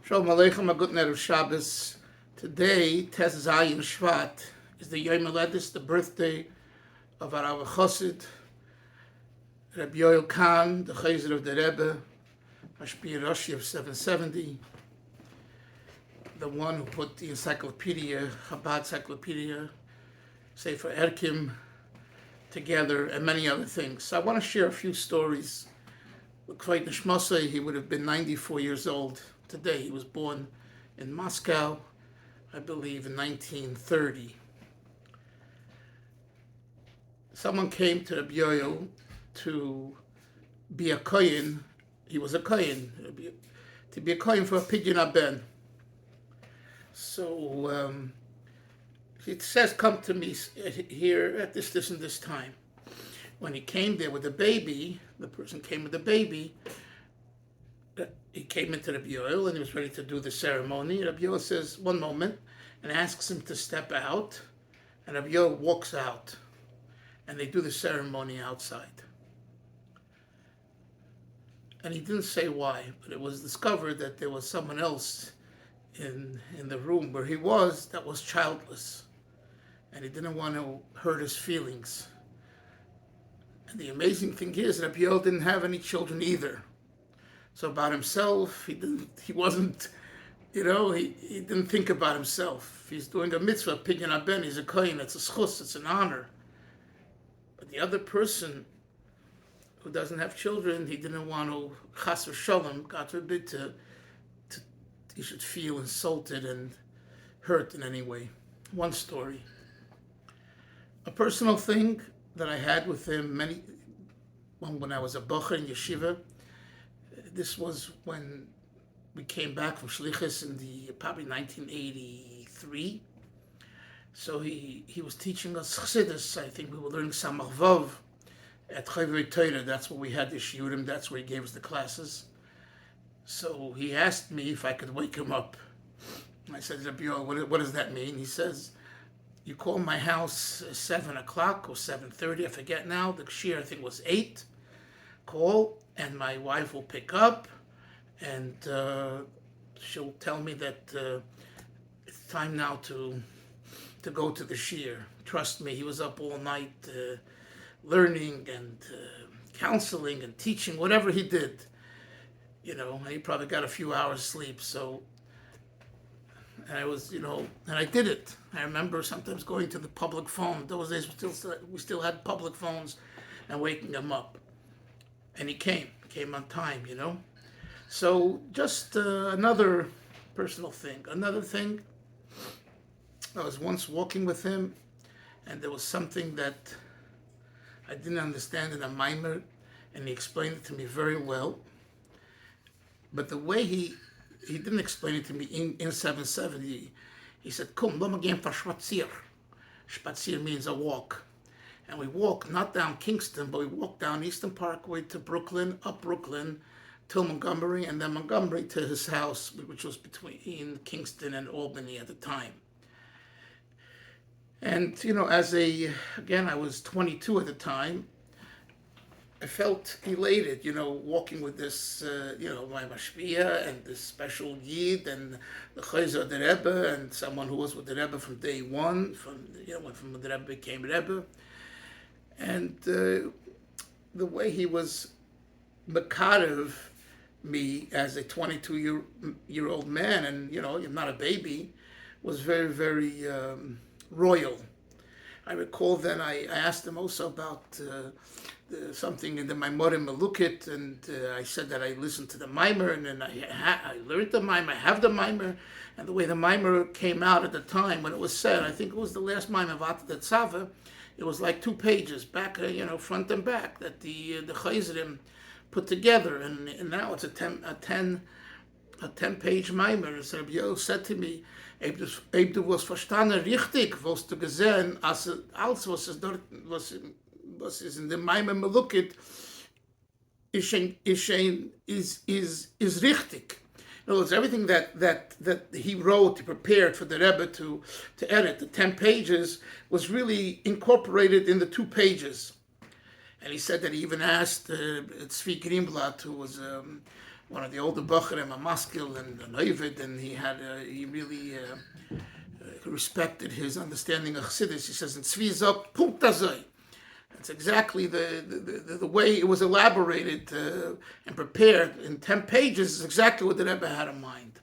Shalom Aleichem, a good night of Shabbos. Today, Tes Zayin Shevat, is the Yom Haledes, the birthday of HaRav Chassid, Rabbi Yoel Kahan, the Chazer of the Rebbe, Mashpia Rashi of 770, the one who put the encyclopedia, Chabad encyclopedia, Sefer Erkim, together, and many other things. So I want to share a few stories. L'kvayt Nishmasei, he would have been 94 years old today. He was born in Moscow, I believe, in 1930. Someone came to Rabbi Yoel to be a kohen. He was a kohen, to be a kohen for a pidyon aben. So he says, come to me here at this and this time. When he came there with the baby, the person came with the baby, he came into Rabbi Yoel and he was ready to do the ceremony. Rabbi Yoel says, one moment, and asks him to step out. And Rabbi Yoel walks out. And they do the ceremony outside. And he didn't say why, but it was discovered that there was someone else in the room where he was that was childless. And he didn't want to hurt his feelings. And the amazing thing is, Rabbi Yoel didn't have any children either. So about himself, he didn't think about himself. If he's doing a mitzvah, pidyon aben, he's a kohen, it's a schus, it's an honor. But the other person who doesn't have children, he didn't want to, chas v'shalom, God forbid, he should feel insulted and hurt in any way. One story. A personal thing that I had with him when I was a bocher in yeshiva. This was when we came back from Shlichus in probably 1983. So he was teaching us Chassidus. I think we were learning Samach Vav at Chayvei Torah. That's where we had the shiurim. That's where he gave us the classes. So he asked me if I could wake him up. I said, Rabbi Yoel, what does that mean? He says, you call my house 7 o'clock or 7:30, I forget now. The shiur, I think, was 8. Call, and my wife will pick up, and she'll tell me that it's time now to go to the shiur. Trust me, he was up all night learning and counseling and teaching, whatever he did. And he probably got a few hours sleep, so... And I was, and I did it. I remember sometimes going to the public phone. Those days we still had public phones, and waking him up. And he came on time, So just another personal thing. Another thing, I was once walking with him, and there was something that I didn't understand in a mimer, and he explained it to me very well. But the way he didn't explain it to me in 770. He said, "Come, lo magim for spazier." Spazier means a walk. And we walk not down Kingston, but we walk down Eastern Parkway to Brooklyn, up Brooklyn, till Montgomery, and then Montgomery to his house, which was between Kingston and Albany at the time. And, I was 22 at the time, I felt elated, walking with this, my mashpia and this special yid and the Chazer of the Rebbe and someone who was with the Rebbe from day one, from the Rebbe became Rebbe. And the way he was makarev me as a 22-year-old man, and, you're not a baby, was very, very royal. I recall then I asked him also about something in the Maimorim Melukit, and I said that I listened to the mimer, and then I learned the mimer, I have the mimer, and the way the mimer came out at the time when it was said, I think it was the last mimer, Vata Tzava, it was like 2 pages, back, front and back, that the Chayzerim put together, and now it's a 10-page mimer. So Rabbi Yoel said to me, Ob du was verstanden richtig, was du gesehen, als was is in the Maimon Melukit is richtig. In other words, everything that he wrote, he prepared for the Rebbe to edit, the 10 pages, was really incorporated in the 2 pages. And he said that he even asked Tzvi Greenblatt, who was one of the older Bacharim, a maskil and an ovid, and he really respected his understanding of Chassidus. He says in Tzvi Punkt Azoi. That's exactly the way it was elaborated and prepared in 10 pages is exactly what the Rebbe had in mind.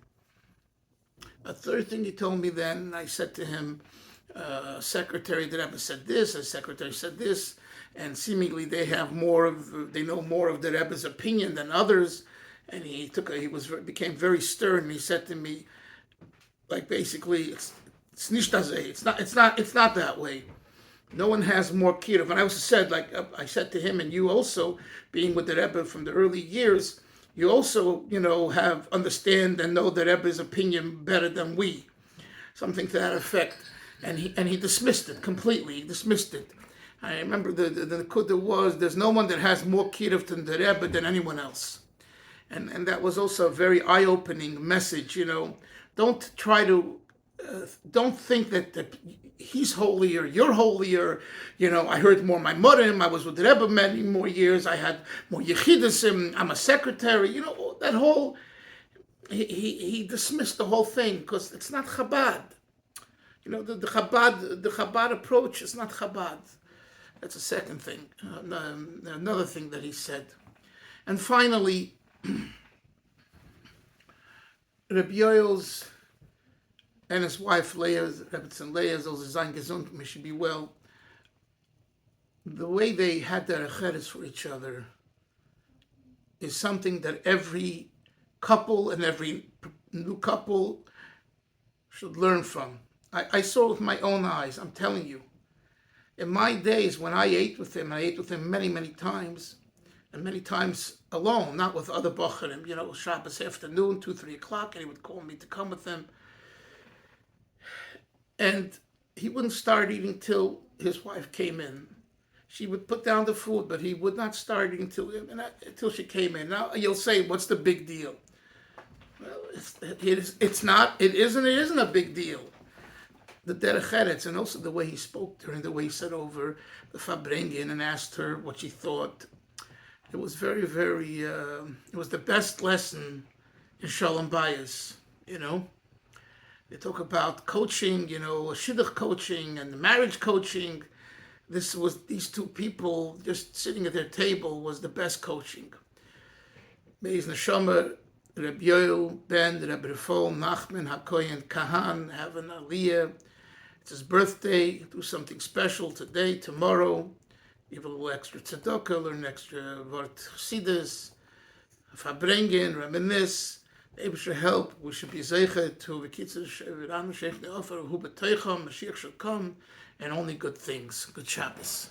A third thing he told me then, I said to him, secretary, the Rebbe said this, a secretary said this, and seemingly they know more of the Rebbe's opinion than others. And he became very stern. He said to me, like basically, it's not that way. No one has more kiruv. And I also said, I said to him, and you also, being with the Rebbe from the early years, you also, understand and know the Rebbe's opinion better than we. Something to that effect. And he dismissed it completely. He dismissed it. I remember the kudah was, there's no one that has more kiruv than the Rebbe than anyone else. And that was also a very eye-opening message, Don't try to, don't think that he's holier, you're holier. I heard more my mother, I was with the Rebbe many more years, I had more yechidasim, I'm a secretary, that whole, he dismissed the whole thing because it's not Chabad. The Chabad approach is not Chabad. That's a second thing. Another thing that he said. And finally, Rabbi Yoel's and his wife Leah, Rebbetzin Leah, Zolzai Gesund, may she be well. The way they had their acheres for each other is something that every couple and every new couple should learn from. I saw it with my own eyes, I'm telling you. In my days when I ate with him many, many times, and many times alone, not with other Bacharim, Shabbos afternoon, 2, 3 o'clock, and he would call me to come with him. And he wouldn't start eating till his wife came in. She would put down the food, but he would not start eating until she came in. Now you'll say, what's the big deal? Well, it isn't a big deal. The derech eretz, and also the way he spoke to her, and the way he said over the Fabrengen and asked her what she thought. It was very, very, it was the best lesson in Shalom Bayis, They talk about coaching, shidduch coaching and marriage coaching. These two people just sitting at their table was the best coaching. Beis Neshama, Rabbi Yoel, Ben, Rabbi Rafal, Nachman, HaKoyen, Kahan, have an aliyah. It's his birthday. Do something special today, tomorrow. Give a little extra tzedakah, learn extra vart chassidus, fabrengen, reminisce. Maybe should help. We should be zeicha to v'kitzur v'ranu sheikh ne'ofer hu b'teicham. Mashiach should come, and only good things. Good Shabbos.